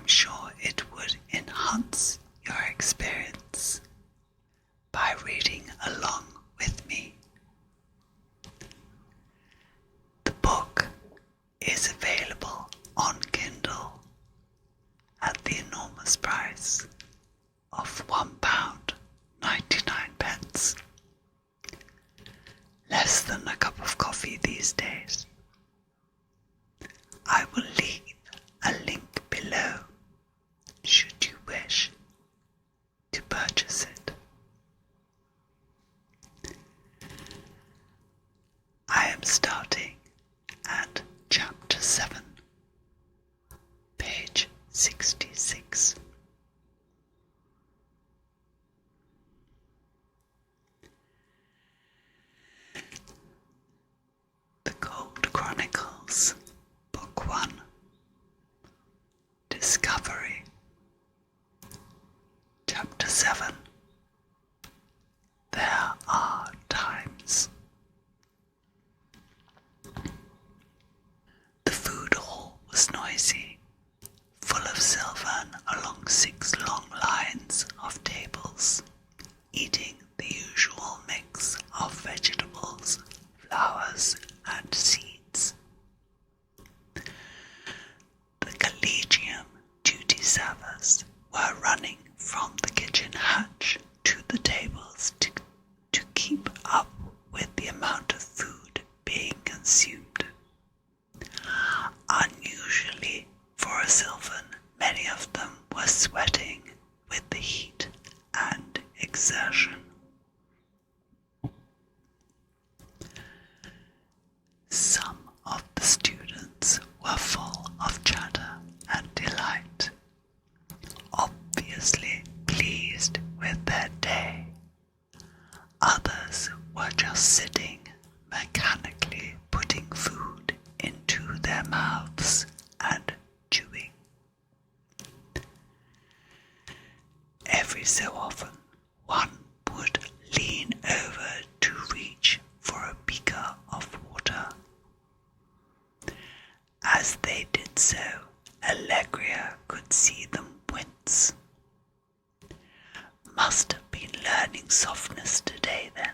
sure it would enhance your experience by reading along with me. The book is available on Kindle at the enormous price of £1.99. Less than a cup of coffee these days. I will leave a link below should you wish to purchase it. I am starting at chapter 7, page 66. The Kold Kronicles, Book 1, Discovery, Chapter 7. There are times. The food hall was noisy, full of Sylvan along 6 long lines of tables, eating the usual mix of vegetables, flowers, and seeds. The Collegium duty servers were running from the kitchen hatch to the tables to keep up with the amount of food being consumed. Unusually for a Sylvan, many of them were sweating with the heat and exertion. Some of the students were full of chatter and delight, obviously pleased with their day. Others were just sitting, mechanically putting food into their mouths and chewing. Every so often, one would lean over to reach for a beaker of water. As they did so, Allegria could see them wince. Must have been learning softness today then.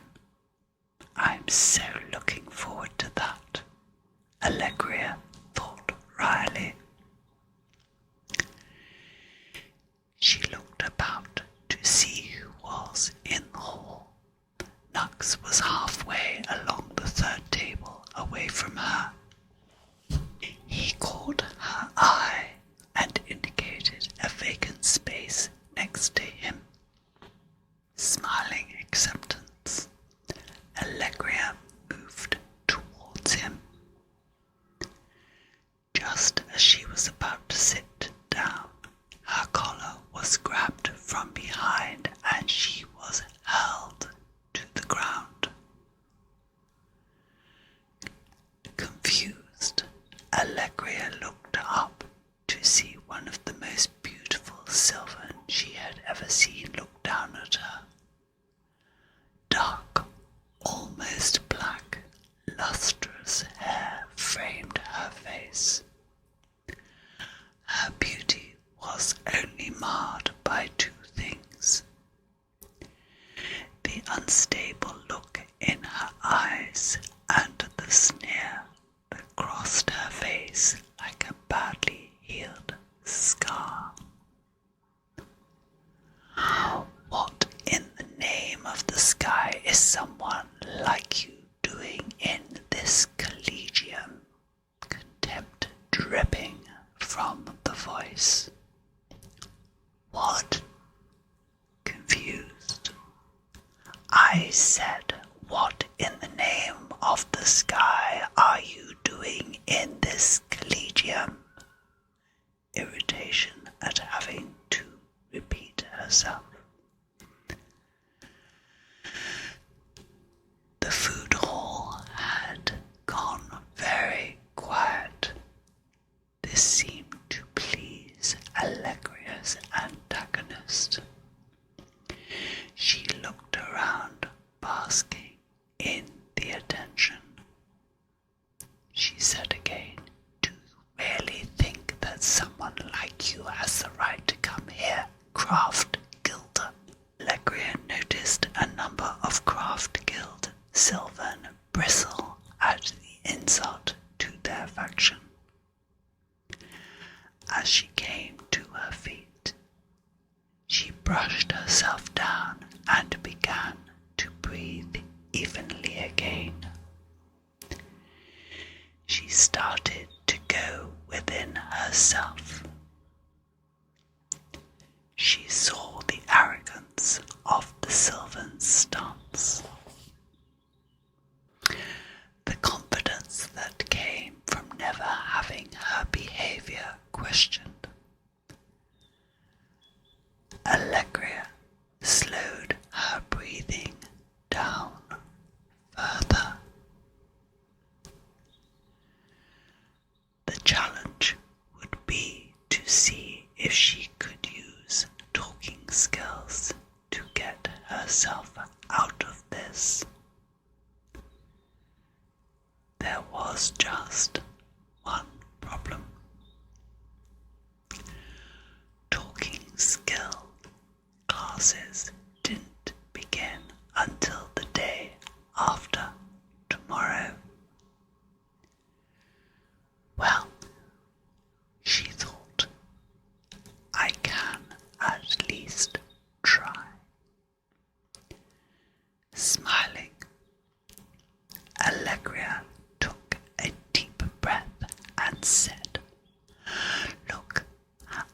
I'm so looking forward to that, Allegria thought wryly. She looked about to see who was in the hall. Nux was halfway along the 3rd table away from her. He caught her eye and indicated a vacant space next to him. Smiling acceptance, Allegria moved towards him. Just as she was about to sit down, her collar was grabbed from behind and she was hurled to the ground. Confused, Allegria looked up to see one of the most beautiful Sylvan she had ever seen look down at her. Dark, almost black, lustrous hair framed her face. Her beauty was only marred by 2 things: the unstable look in her eyes and the sneer that crossed her face like a badly healed scar. What in the name of the sky is someone like you doing in this collegium? Contempt dripping from the voice. What? Confused. I said, what in the name of the sky are you doing in this collegium? Irritation at having to repeat herself. The food hall had gone very quiet. This seemed to please Allegria's antagonist. She looked around, basking in the attention. She said again, "Do you really think that someone like you has the right to come here, Craft Guilder. Allegria noticed a number of Craft Guild Sylvan bristle at the insult to their faction. As she came to her feet, she brushed herself down and began to breathe evenly again. She started to go within herself. She saw the arrogance of the Sylvan stance, the confidence that came from never having her behavior questioned. Allegria slowed her breathing down further. The challenge would be to see if she could use talking skills to get herself out of this. There was just one problem. Talking skill classes didn't begin until the day after tomorrow. Well, she thought, I can at least try. Smiling, Allegria took a deep breath and said, Look,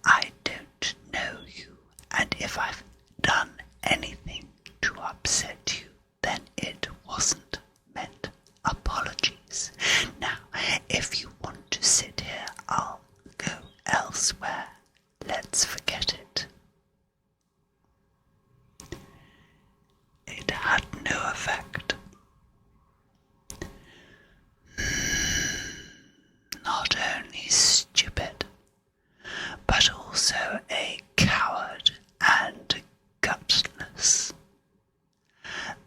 I don't know you, and if I've done anything to upset you, then it wasn't meant. Apologies. Now, if you want to sit here, I'll go elsewhere. Let's forget it. It had no effect. Not only stupid, but also a coward and gutless.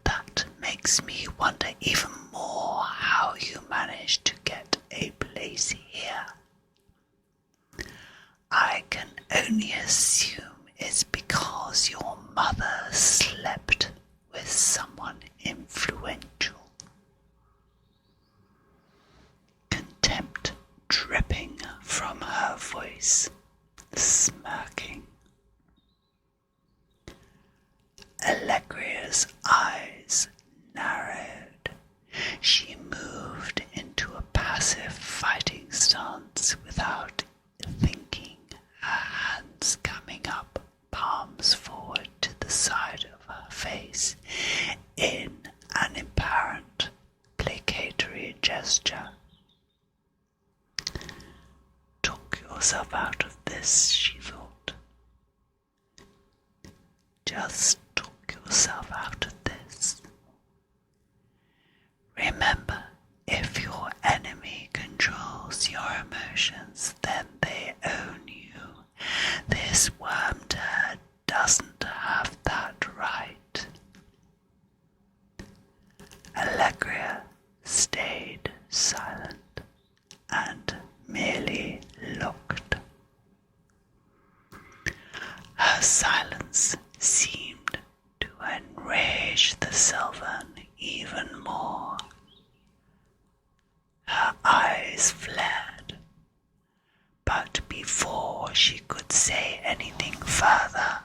That makes me wonder even more how you managed to get a place here. I can only assume it's because your mother slept with someone influential. Contempt dripping from her voice, smirking. Allegria's eyes narrowed. She moved into a passive fighting stance without thinking, her hands coming up, palms forward to the side of her face, in an apparent placatory gesture. Talk yourself out of this, she thought. Just talk yourself out of this. Remember, if your enemy controls your emotions, then they own you. This worm-turd doesn't have that right. Allegria stayed silent and merely looked. Her silence seemed to enrage the Sylvan even more. Her eyes flared, but before she could say anything further,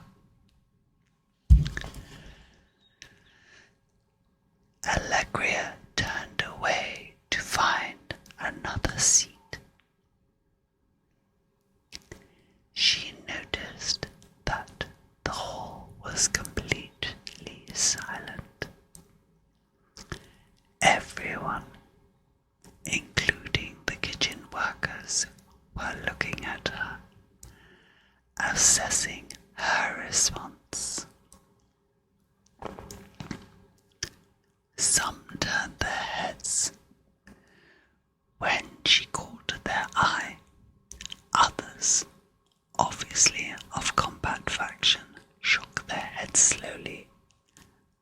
Allegria turned away to find another seat. She noticed that the hall was completely silent. Everyone, including the kitchen workers, were looking at her, assessing her response. Some turned their heads when she caught their eye. Others, obviously of combat faction, shook their heads slowly,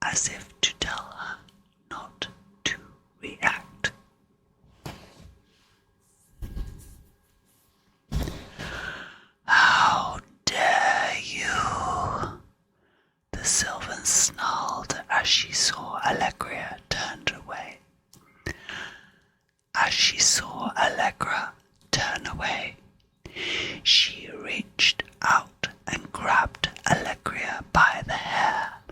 as if to tell her not to react. Sylvan snarled as she saw Allegria turned away. As she saw Allegra turn away, she reached out and grabbed Allegria by the hair.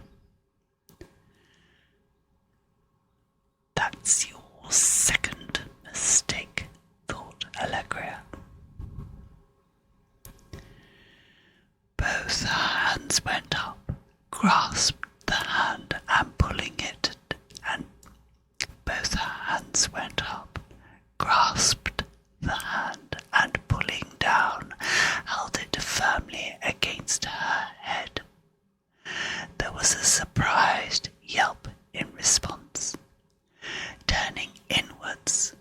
"That's your second mistake," thought Allegria. Both her hands went up, grasped the hand and pulling it, and both her hands went up, grasped the hand and pulling down, held it firmly against her head. There was a surprised yelp in response. Turning inwards,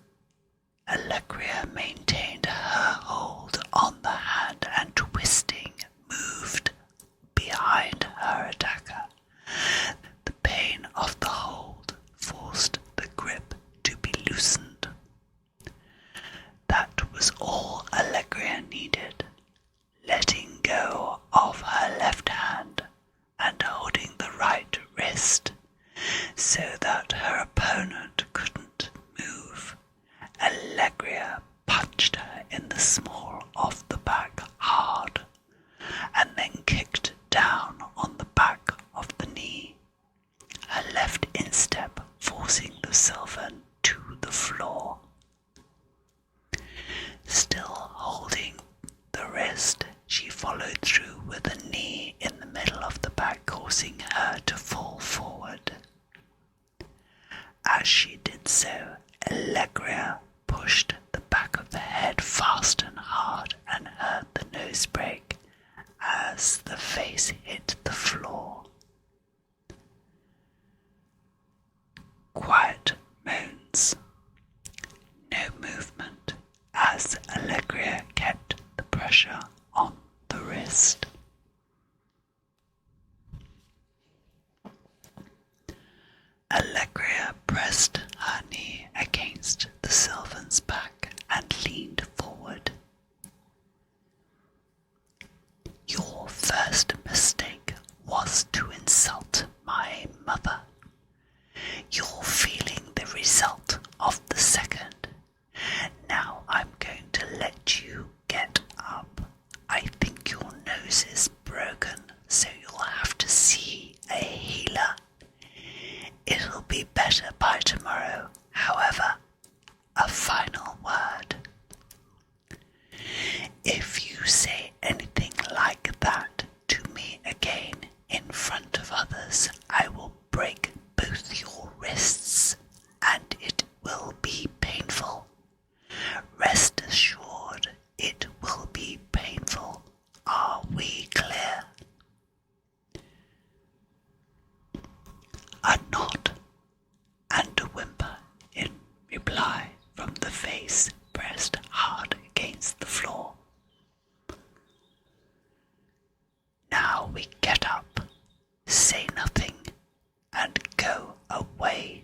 Allegria maintained her hold on the hand and twisting, moved behind her attacker. The pain of the hold forced the grip to be loosened. That was all Allegria needed, letting go of her left hand and holding the right wrist so that her opponent couldn't move. Allegria punched her in the small of the back hard and then kicked down on the back of the knee, her left instep forcing the Sylvan to the floor. Still holding the wrist, she followed through with a knee in the middle of the back, causing her to fall forward. As she did so, Allegria pushed the back of the head fast and hard and heard the nose break as the face hit the floor. Quiet moans. No movement as Allegria kept the pressure on the wrist. Allegria pressed her knee against the Sylvan's back and leaned forward. "Your first mistake was to insult my mother. You're feeling the result of the second. Now I'm going to let you get up. I think your nose is broken, so you'll have to see a healer. It'll be better by tomorrow. However, a final word. If you say anything like that to me again in front of others, I will break both your wrists, and it will be painful. Rest assured, it will be painful. Are we clear?" A nod and a whimper in reply from the face pressed hard against the floor. "Now we get up, say nothing, and go away."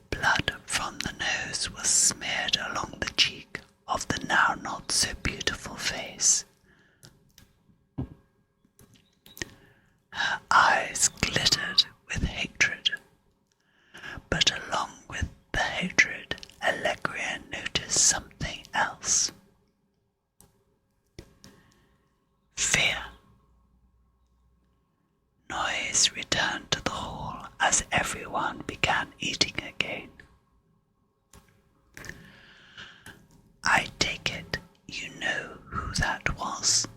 Blood from the nose was smeared along the cheek of the now not so beautiful face. Her eyes glittered with hatred, but along with the hatred, Allegria noticed something else. Fear. Noise returned to the hall as everyone began eating again. "I take it you know who that was?"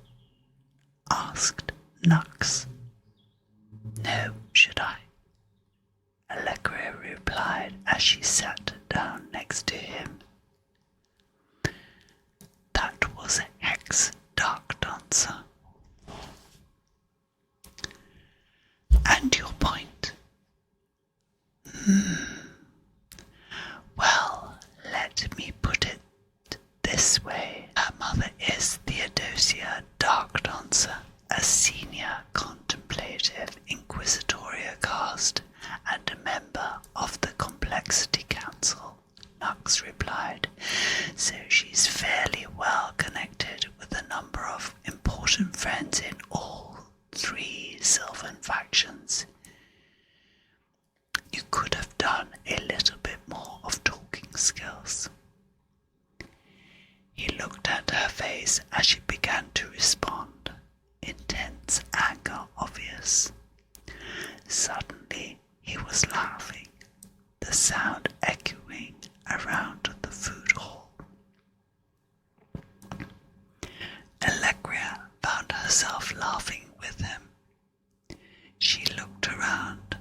asked Nux. "No, should I?" Allegra replied as she sat down next to him. "That was Hex Dark Dancer." "And your point?" Well, let me put it this way. Her mother is Theodosia Dark Dancer, a senior contemplative Inquisitoria caste and a member of the Complexity Council, Nux replied, so she's fairly well connected with a number of important important friends in all three Sylvan factions. You could have done a little bit more of talking skills. He looked at her face as she began to respond, intense anger obvious. Suddenly he was laughing, the sound echoing around the food hall. Allegria found herself laughing with him. She looked around.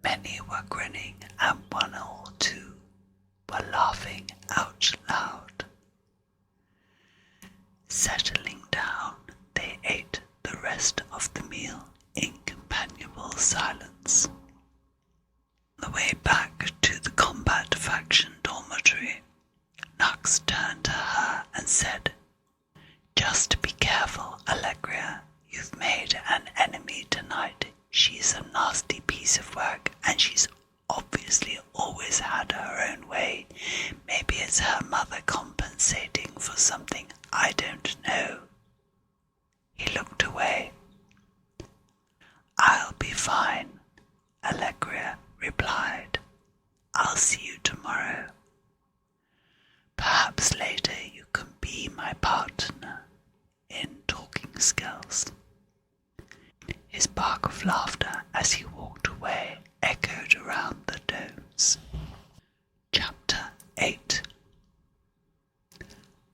Many were grinning, and one or two were laughing out loud. Settling down, they ate the rest of the meal in companionable silence. On the way back to the combat faction dormitory, Nux turned to her and said, "Just be careful, Allegria. You've made an enemy tonight. She's a nasty piece of work, and she's obviously always had her own way. Maybe it's her mother compensating for something I don't know." He looked away. "I'll be fine," Allegria replied. "I'll see you tomorrow. Perhaps later you can be my partner in talking skills." His bark of laughter as he walked away echoed around the domes. Chapter 8.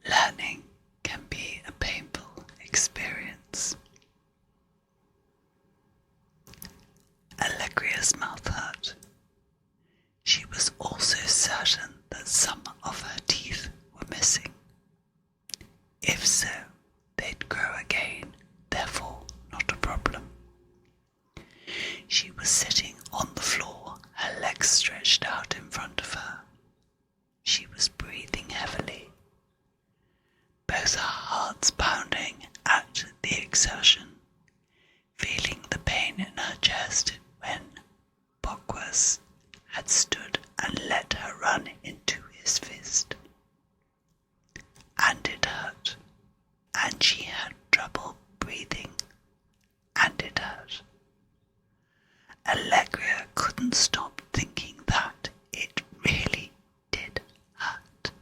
Learning can be a painful experience. Allegria's mouth hurt. She was also certain that some of her teeth were missing. If so, they'd grow again, therefore not a problem. She was sitting on the floor, her legs stretched out in front of her. She was breathing heavily, both her hearts pounding at the exertion, feeling the pain in her chest when Bocquas had stood and let her run into his fist. And it hurt, and she had trouble breathing, and it hurt. Allegria couldn't stop thinking that it really did hurt.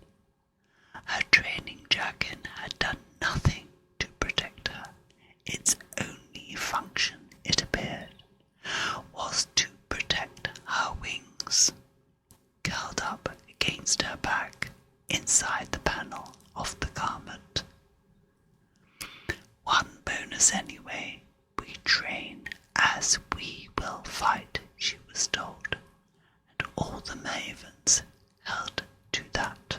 Her training jargon had done nothing to protect her. Its only function, it appeared, was to protect her wings, curled up against her back inside the panel of the garment. "One bonus anyway, we train as we will fight," she was told, and all the mavens held to that.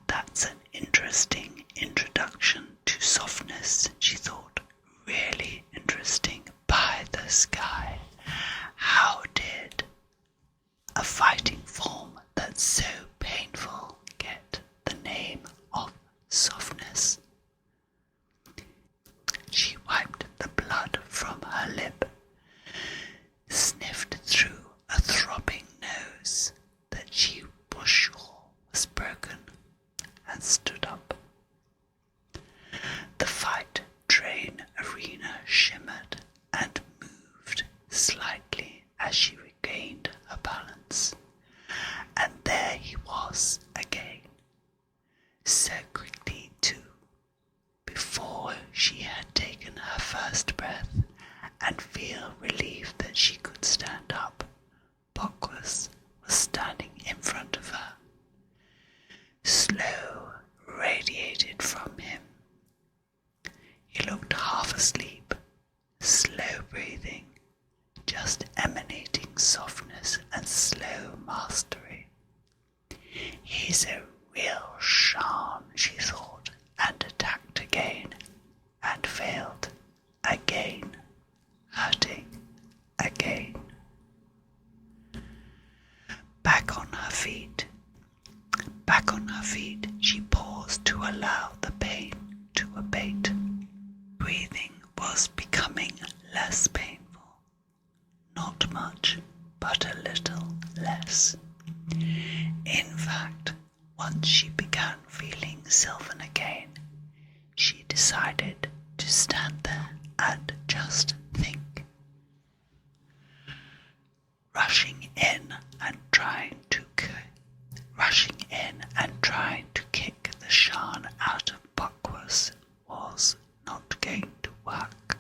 That's an interesting introduction to softness, she thought. Really interesting. By the sky. How did a fighting form that's so painful get the name of softness? She wiped the blood from her lip, sniffed through a throbbing nose that she was sure was broken, and stood up. The fight train arena shimmered and moved slightly as she regained her balance, and there he was again, so quickly too. Before she had taken her first breath and feel relief that she could stand up, Bocquas was standing in front of her. Slow radiated from him. He looked half asleep, slow breathing, just emanating softness and slow mastery. He's a real Shan, she thought, and attacked again, and failed again, hurting again. Back on her feet, she paused to allow the pain to abate. Breathing was becoming less painful. Not much, but a little less. In fact, once she began feeling Sylvan again, she'd decided to stand there and just think. Rushing in and trying to kick the Shan out of Buckworth was not going to work.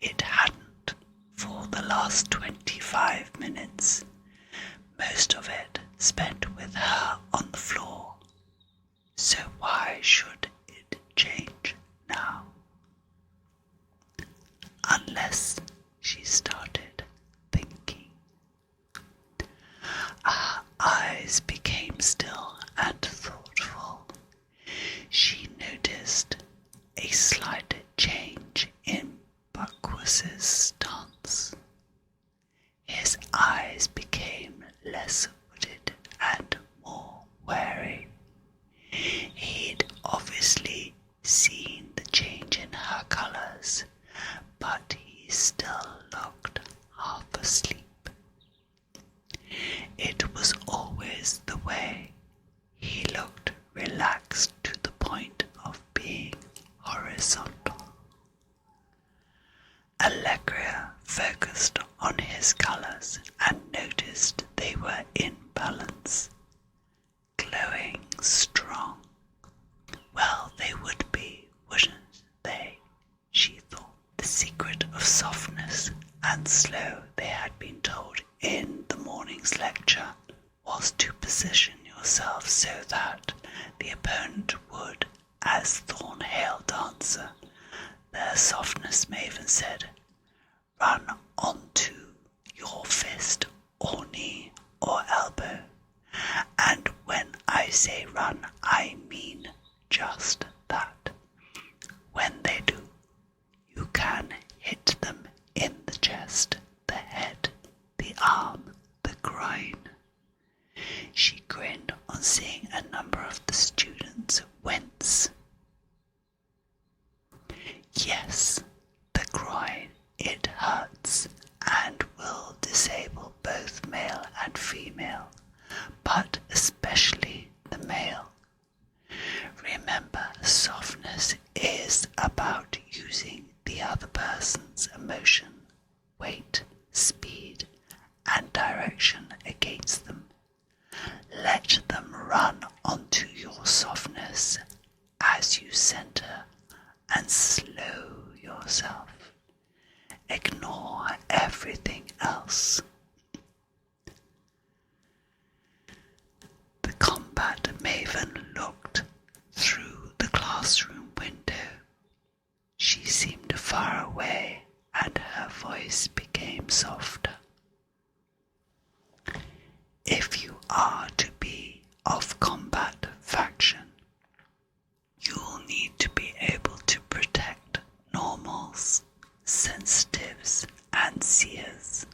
It hadn't for the last 25 minutes, most of it spent with her on the floor. So why should it change now? Unless she started thinking. Her eyes became still and thoughtful. She noticed a slight change in Buckworth's stance. His eyes became less wooded and more wary. He'd obviously seen the change in her colours, but he still looked half asleep. It was always the way. He looked relaxed to the point of being horizontal. Allegra focused on his colours and noticed they were in balance, glowing strong. Well, they would be, wouldn't they? She thought. The secret of softness and slow, they had been told in the morning's lecture, was to position yourself so that the opponent would, as Thornhill dancer, their softness maven said, run onto your fist or knee or elbow. And when I say run, I mean just that. When they do, you can hit them in the chest, the head, the arm, the groin. She grinned on seeing a number of the students wince. Yes, the groin, it hurts and will disable both male and female, but especially the male. Remember, softness is about using the other person's emotion, weight, speed, and direction against them. Let them run onto your softness as you center and slow yourself. Ignore everything else. The combat maven looked through the classroom window. She seemed far away and her voice became softer. If you are to be of combat faction, you'll need to be able to protect normals, sensitives, and seers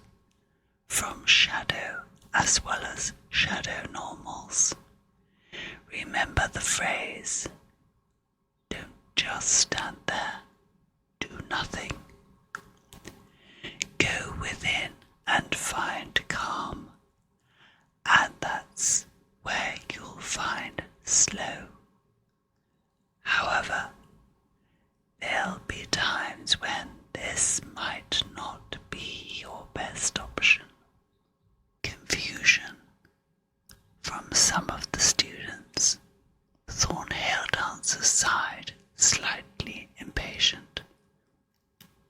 from shadow as well as shadow normals. Remember the phrase, don't just stand there, do nothing. Go within and find calm, and that's where you'll find slow. However, there'll be times when this might not be your best option. Confusion from some of the students. Thornhill dancer sighed, slightly impatient,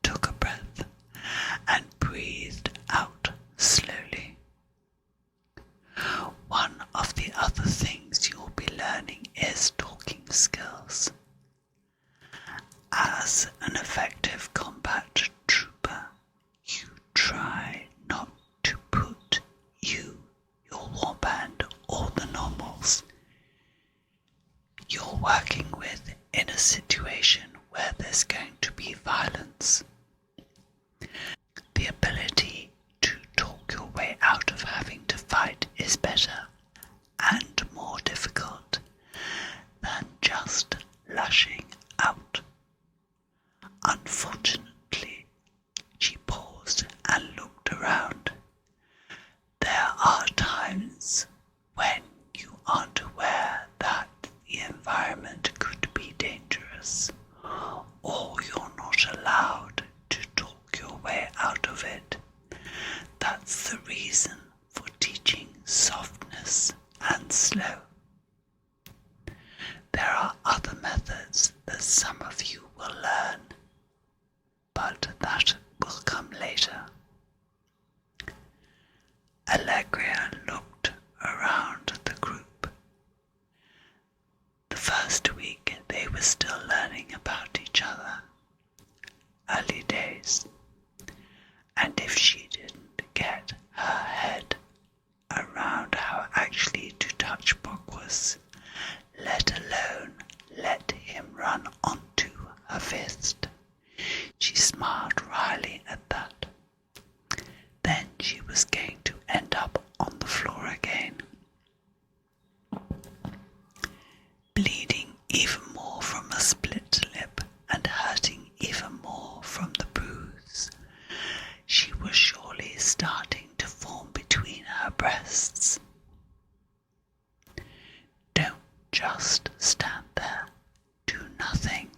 took a breath, and breathed out slowly. One of the other things you'll be learning is talking skills. As an effective combat trooper, you try not to put your warband, or the normals you're working with in a situation where there's going to be violence. The ability to talk your way out of having to fight is better and more difficult than just lashing out. Unfortunately, she paused and looked around. There are times when you aren't aware that the environment could be dangerous. mattress, or you're not allowed to talk your way out of it. That's the reason for teaching softness and slow. There are other methods that some of you will learn, but that will come later. Allegria looked around the group. The first week they were still learning about each other, early days, and if she didn't get her head around how actually to touch Bockwus, let alone let him run onto her fist, she smiled wryly at that. Then she was going to end up on the floor again, bleeding even more from a split lip and hurting even more from the bruise she was surely starting to form between her breasts. Don't just stand there, do nothing.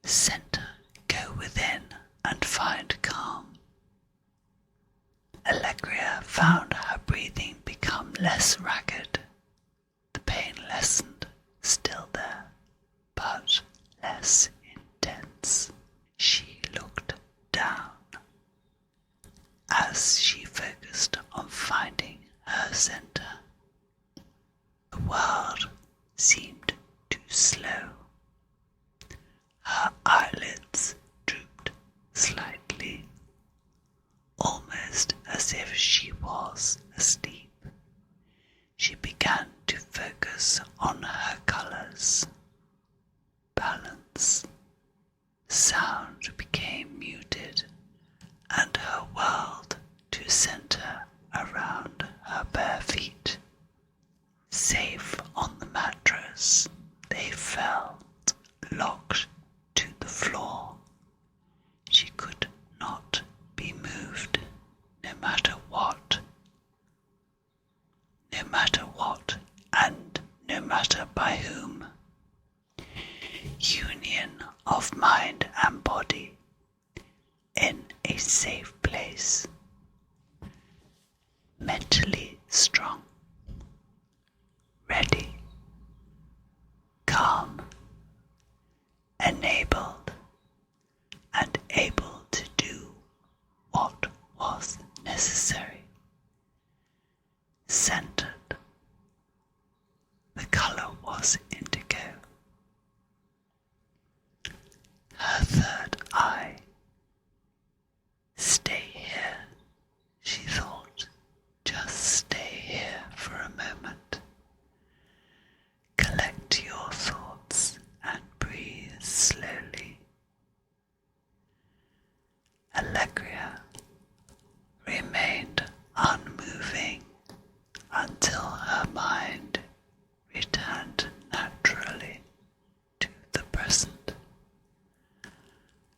Center, go within and find calm. Allegria found her breathing become less ragged. The pain lessened, still there, but less intense. She looked down as she focused on finding her center. The world seemed too slow. Her eyelids drooped slightly, almost as if she was asleep. She began to focus on her colors. Balance. Sound became muted, and her world to center around her bare feet. Safe on the mattress, they felt locked to the floor. She could not be moved, no matter what. No matter what, and no matter by whom. Union of mind and body in a safe place. Mentally strong. Ready. Calm. Enabled. And able to do what was necessary. Centered. The color was indigo. Her third eye. Stay here, she thought. Just stay here for a moment. Collect your thoughts and breathe slowly. Allegria remained unmoving until her mind returned naturally to the present.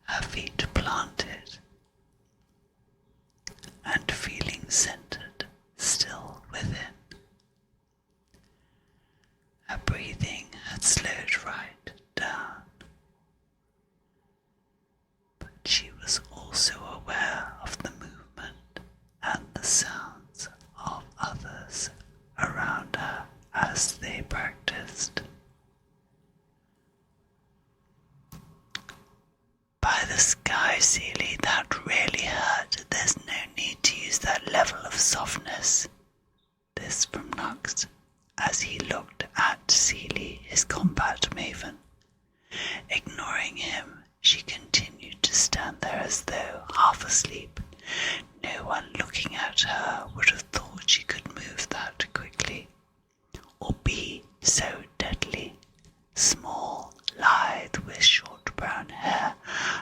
Her feet planted and feeling centered still within. Her breathing had slowed right down, but she was also aware of the movement and the sounds of others around her as they practiced. By the sky, Seely, that really hurt. There's no need to use that level of softness. This from Nux, as he looked at Seely, his combat maven. Ignoring him, she continued to stand there as though half asleep. No one looking at her would have thought she could move that quickly, or be so deadly. Small, lithe, with short brown hair,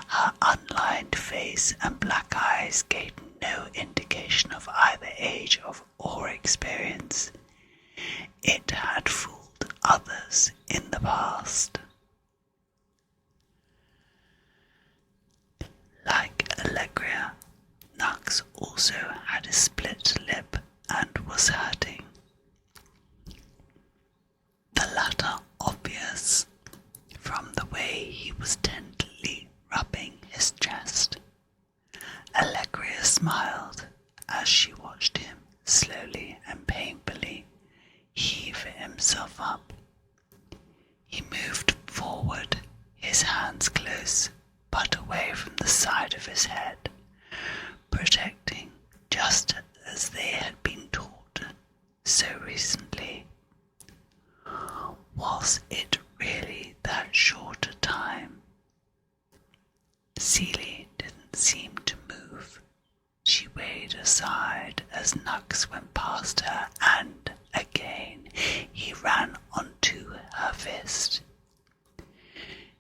her unlined face and black eyes gave no indication of either age or experience. It had fooled others in the past. Like Allegria, Nux also had a split lip and was hurting. The latter obvious himself up. He moved forward, his hands close but away from the side of his head, protecting just as they had been taught so recently. Was it really that short a time? Celie didn't seem to move. She waved aside as Nux went past her, and again he ran onto her fist.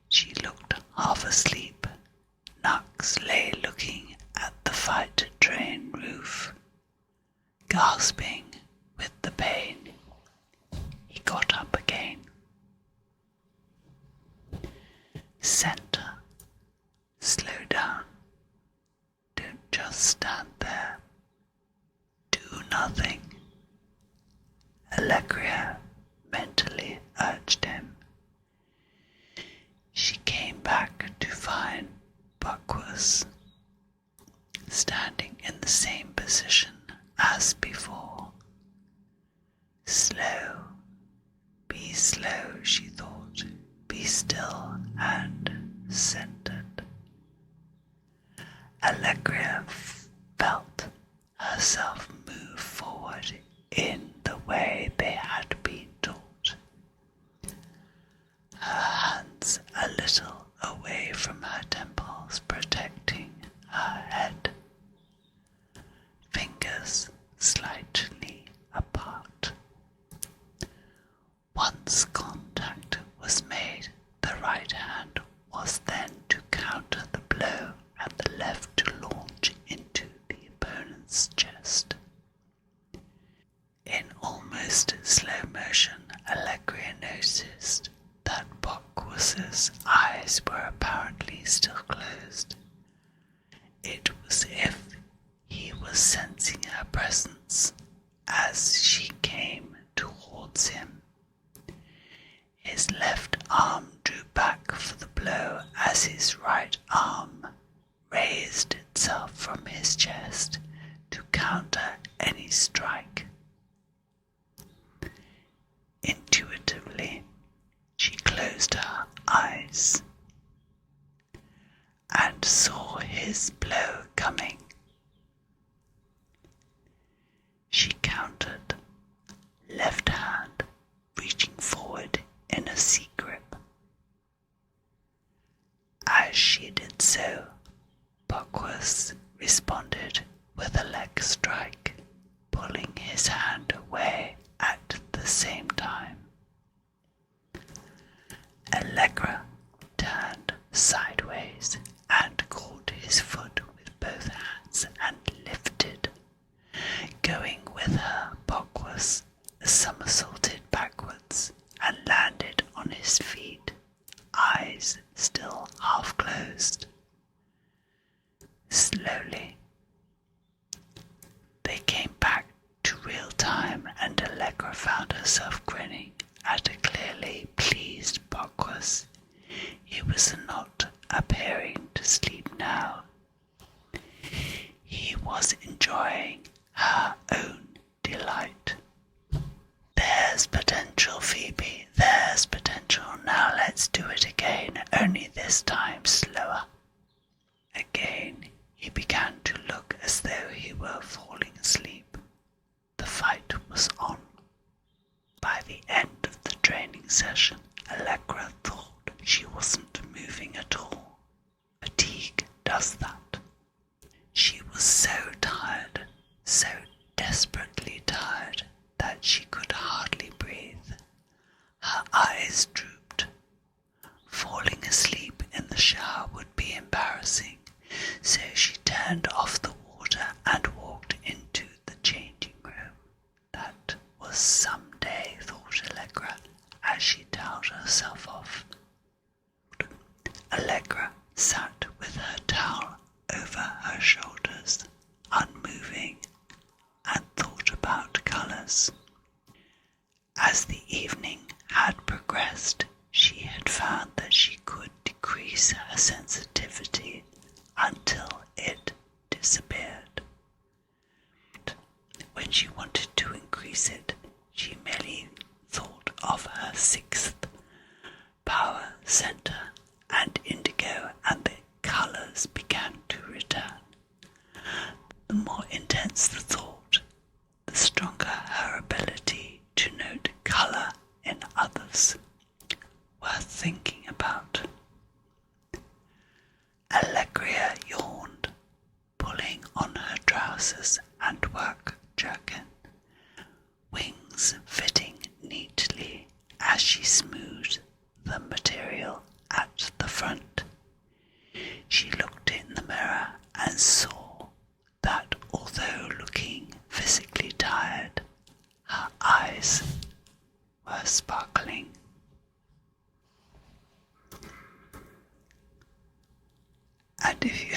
She looked half asleep. Nux lay looking at the fighter train roof, gasping with the pain. He got up again. Center. Slow down. Don't just stand there. Do nothing. Allegria mentally urged him. She came back to find Buckwurst standing in the same position as before. Slow. Be slow, she thought. Be still and centered. Allegra felt herself move forward in the way they had been taught. Her hands a little away from her temples, protecting her head. Fingers slightly apart. Once contact was made, the right hand was then to counter the blow and the left to launch into the opponent's chest. In almost slow motion, Allegria noticed that Buckwurst's eyes were apparently still closed. It was as if he was sensing her presence as she came towards him. His left arm drew back for the blow as his right arm raised itself from his chest to counter any strike. Intuitively, she closed her eyes and saw his blow coming. She countered, left hand reaching forward in a C grip. As she did so, Buckwurst responded with a leg strike, pulling his hand away at the same time. Allegra turned sideways and caught his foot with both hands and lifted. Going with her, Buckwurst somersaulted backwards and landed on his feet, eyes still half closed. Slowly, they came back to real time, and Allegra found herself grinning at a clearly pleased Buckwurst. He was not appearing to sleep now. He was enjoying her own delight. There's potential, Phoebe. There's potential. Now let's do it again, only this time slower. Again, he began to look as though he were falling asleep. The fight was on. By the end of the training session, Allegra thought she wasn't moving at all. Fatigue does that. She was so tired, so desperately tired, that she could hardly breathe. Her eyes drooped. Falling asleep in the shower would be embarrassing, so she turned off the water and walked into the changing room. That was some day, thought Allegra, as she toweled herself off. Allegra sat with her towel over her shoulders, unmoving, and thought about colours. As the evening had progressed, she had found that she could decrease her sensitivity until it disappeared. When she wanted to increase it, she merely thought of her sixth power center and indigo, and the colors began to return. The more intense the thought, the stronger her ability to note color in others. Worth thinking about. Allegria yawned, pulling on her trousers and work jerkin, wings fitting neatly as she smoothed the material at the front. She looked in the mirror and saw that although looking physically tired, her eyes were sparkling. And if you